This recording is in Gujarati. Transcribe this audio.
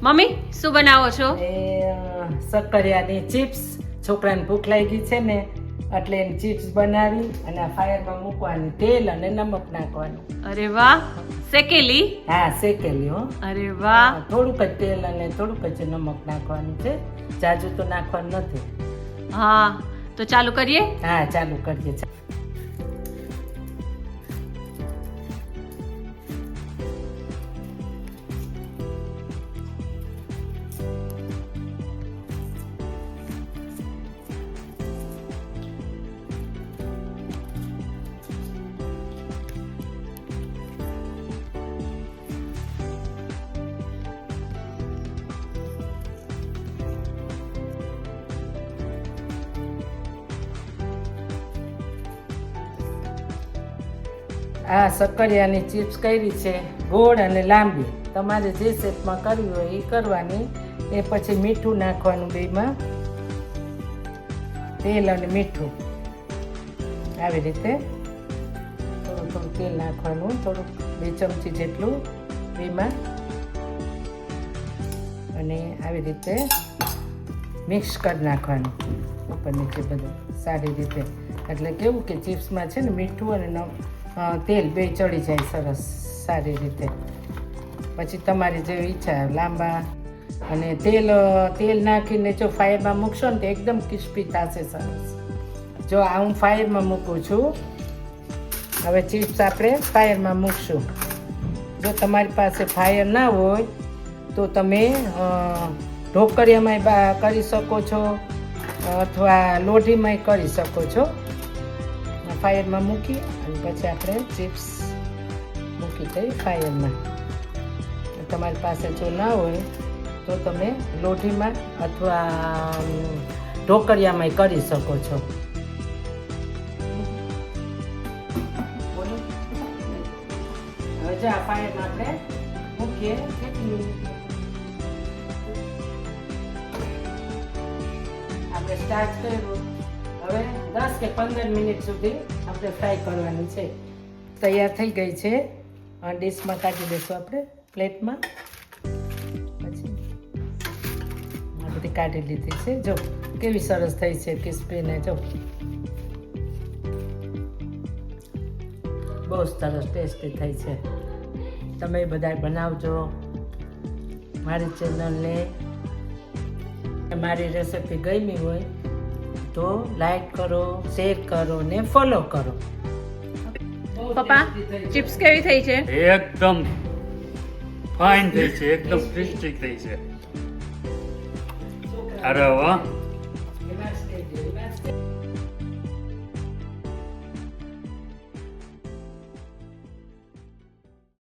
મમ્મી શું બનાવો છો? શક્કરિયાની ચિપ્સ. છોકરાને ભૂખ લાગી છે ને એટલે એની ચિપ્સ બનાવી અને આ ફાયરમાં મૂકવાની, તેલ અને નમક નાખવાનું. અરે વાહ, શેકેલી? હા, શેકેલી હો. અરે વાહ. થોડુંક જ તેલ અને થોડુંક જ નમક નાખવાનું છે, જાજુ તો નાખવાનું નથી. હા, તો ચાલુ કરીએ? હા, ચાલુ કરીએ. આ શક્કરિયાની ચિપ્સ કરી છે, ગોળ અને લાંબી. તમારે જે શેપમાં કરવી હોય એ કરવાની. એ પછી મીઠું નાખવાનું, બેમાં તેલ અને મીઠું આવી રીતે થોડું થોડું તેલ નાખવાનું, થોડુંક 2 ચમચી જેટલું બેમાં, અને આવી રીતે મિક્સ કરી નાખવાનું ઉપર નીચે બધું સારી રીતે. એટલે કેવું કે ચિપ્સમાં છે ને મીઠું અને તેલ બે ચડી જાય સરસ સારી રીતે. પછી તમારી જેવી ઈચ્છા, લાંબા અને તેલ નાખીને જો ફાયરમાં મૂકશો ને તો એકદમ ક્રિસ્પી થશે સરસ. જો આ હું ફાયરમાં મૂકું છું. હવે ચિપ્સ આપણે ફાયરમાં મૂકશું. જો તમારી પાસે ફાયર ના હોય તો તમે ઢોકળિયામાંય કરી શકો છો અથવા લોઢીમાંય કરી શકો છો. ફાયરમાં મૂકી અને પછી આપણે ચિપ્સ મૂકી દઈએ ફાયરમાં. તમારી પાસે જો ના હોય તો તમે લોઢીમાં અથવા ઢોકળિયામાંય કરી શકો છો. હવે જો આ ફાયરમાં આપણે મૂકીએ. આપણે સ્ટાર્ટ કર્યું. હવે 10 કે 15 મિનિટ સુધી આપણે ફ્રાય કરવાની છે. તૈયાર થઈ ગઈ છે. ડીશમાં કાઢી દઈશું આપણે પ્લેટમાં. પછી આ બધી કાઢી લીધી છે. જો કેવી સરસ થઈ છે ક્રિસ્પીને. જો બહુ સરસ ટેસ્ટી થઈ છે. તમે બધા બનાવજો. મારી ચેનલને મારી રેસિપી ગમી હોય તો લાઈક કરો, શેર કરો ને ફોલો કરો. પપ્પા, ચિપ્સ કેવી થઈ છે? એકદમ ફાઇન થઈ છે, એકદમ ક્રિસ્પી થઈ છે. અરે વાહ.